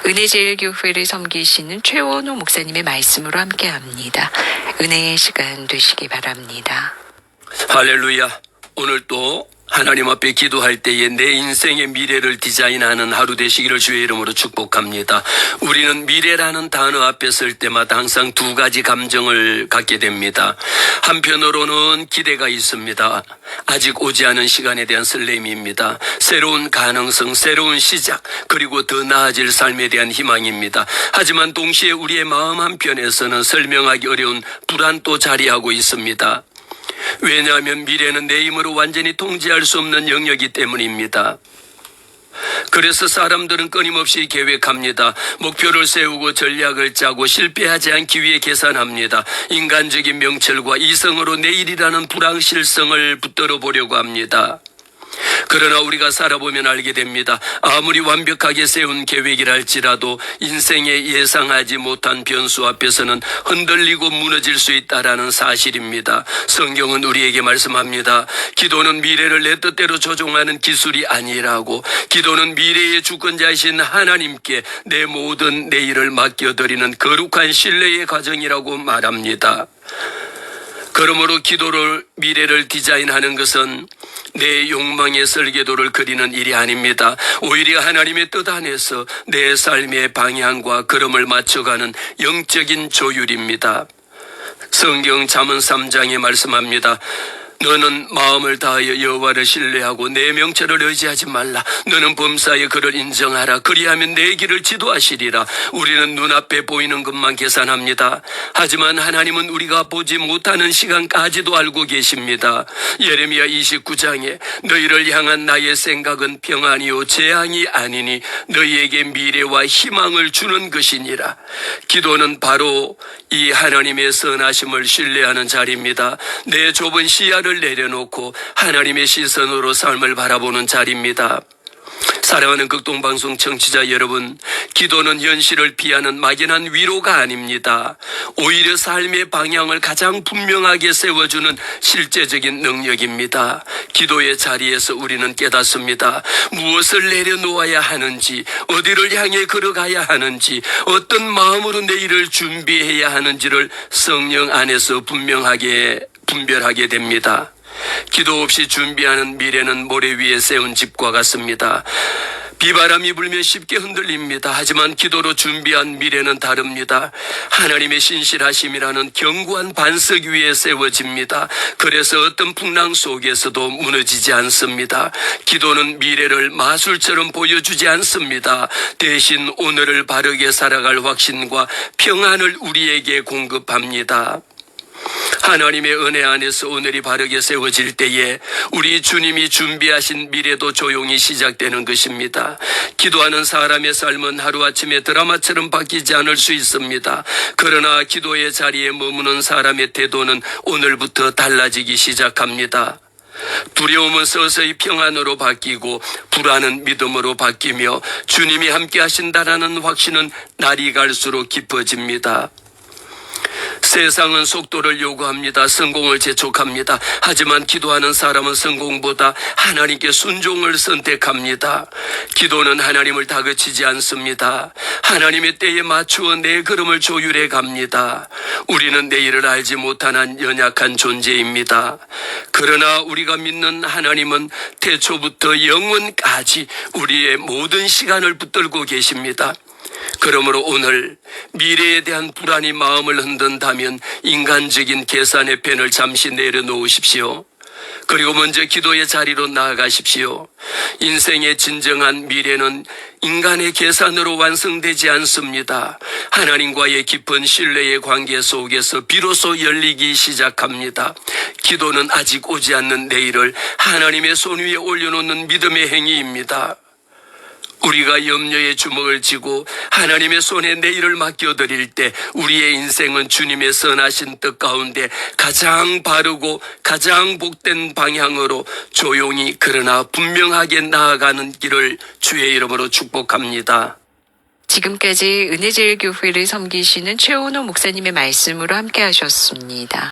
은혜제일교회를 섬기시는 최원호 목사님의 말씀으로 함께합니다. 은혜의 시간 되시기 바랍니다. 할렐루야. 오늘 또 하나님 앞에 기도할 때에 내 인생의 미래를 디자인하는 하루 되시기를 주의 이름으로 축복합니다. 우리는 미래라는 단어 앞에 설 때마다 항상 두 가지 감정을 갖게 됩니다. 한편으로는 기대가 있습니다. 아직 오지 않은 시간에 대한 설렘입니다. 새로운 가능성, 새로운 시작, 그리고 더 나아질 삶에 대한 희망입니다. 하지만 동시에 우리의 마음 한편에서는 설명하기 어려운 불안도 자리하고 있습니다. 왜냐하면 미래는 내 힘으로 완전히 통제할 수 없는 영역이기 때문입니다. 그래서 사람들은 끊임없이 계획합니다. 목표를 세우고 전략을 짜고 실패하지 않기 위해 계산합니다. 인간적인 명철과 이성으로 내일이라는 불확실성을 붙들어 보려고 합니다. 그러나 우리가 살아보면 알게 됩니다. 아무리 완벽하게 세운 계획이라 할지라도 인생에 예상하지 못한 변수 앞에서는 흔들리고 무너질 수 있다라는 사실입니다. 성경은 우리에게 말씀합니다. 기도는 미래를 내 뜻대로 조종하는 기술이 아니라고, 기도는 미래의 주권자이신 하나님께 내 모든 내일을 맡겨드리는 거룩한 신뢰의 과정이라고 말합니다. 그러므로 미래를 디자인하는 것은 내 욕망의 설계도를 그리는 일이 아닙니다. 오히려 하나님의 뜻 안에서 내 삶의 방향과 걸음을 맞춰가는 영적인 조율입니다. 성경 잠언 3장에 말씀합니다. 너는 마음을 다하여 여호와를 신뢰하고 내 명철을 의지하지 말라. 너는 범사에 그를 인정하라. 그리하면 내 길을 지도하시리라. 우리는 눈앞에 보이는 것만 계산합니다. 하지만 하나님은 우리가 보지 못하는 시간까지도 알고 계십니다. 예레미야 29장에 너희를 향한 나의 생각은 평안이요 재앙이 아니니 너희에게 미래와 희망을 주는 것이니라. 기도는 바로 이 하나님의 선하심을 신뢰하는 자리입니다. 내 좁은 시야를 내려놓고 하나님의 시선으로 삶을 바라보는 자리입니다. 사랑하는 극동방송 청취자 여러분, 기도는 현실을 피하는 막연한 위로가 아닙니다. 오히려 삶의 방향을 가장 분명하게 세워주는 실제적인 능력입니다. 기도의 자리에서 우리는 깨닫습니다. 무엇을 내려놓아야 하는지, 어디를 향해 걸어가야 하는지, 어떤 마음으로 내일을 준비해야 하는지를 성령 안에서 분명하게 분별하게 됩니다. 기도 없이 준비하는 미래는 모래 위에 세운 집과 같습니다. 비바람이 불면 쉽게 흔들립니다. 하지만 기도로 준비한 미래는 다릅니다. 하나님의 신실하심이라는 견고한 반석 위에 세워집니다. 그래서 어떤 풍랑 속에서도 무너지지 않습니다. 기도는 미래를 마술처럼 보여주지 않습니다. 대신 오늘을 바르게 살아갈 확신과 평안을 우리에게 공급합니다. 하나님의 은혜 안에서 오늘이 바르게 세워질 때에 우리 주님이 준비하신 미래도 조용히 시작되는 것입니다. 기도하는 사람의 삶은 하루아침에 드라마처럼 바뀌지 않을 수 있습니다. 그러나 기도의 자리에 머무는 사람의 태도는 오늘부터 달라지기 시작합니다. 두려움은 서서히 평안으로 바뀌고 불안은 믿음으로 바뀌며 주님이 함께 하신다라는 확신은 날이 갈수록 깊어집니다. 세상은 속도를 요구합니다. 성공을 재촉합니다. 하지만 기도하는 사람은 성공보다 하나님께 순종을 선택합니다. 기도는 하나님을 다그치지 않습니다. 하나님의 때에 맞추어 내 걸음을 조율해 갑니다. 우리는 내일을 알지 못한 한 연약한 존재입니다. 그러나 우리가 믿는 하나님은 태초부터 영원까지 우리의 모든 시간을 붙들고 계십니다. 그러므로 오늘 미래에 대한 불안이 마음을 흔든다면 인간적인 계산의 펜을 잠시 내려놓으십시오. 그리고 먼저 기도의 자리로 나아가십시오. 인생의 진정한 미래는 인간의 계산으로 완성되지 않습니다. 하나님과의 깊은 신뢰의 관계 속에서 비로소 열리기 시작합니다. 기도는 아직 오지 않는 내일을 하나님의 손 위에 올려놓는 믿음의 행위입니다. 우리가 염려의 주먹을 쥐고 하나님의 손에 내일을 맡겨드릴 때 우리의 인생은 주님의 선하신 뜻 가운데 가장 바르고 가장 복된 방향으로 조용히 그러나 분명하게 나아가는 길을 주의 이름으로 축복합니다. 지금까지 은혜제일교회를 섬기시는 최원호 목사님의 말씀으로 함께 하셨습니다.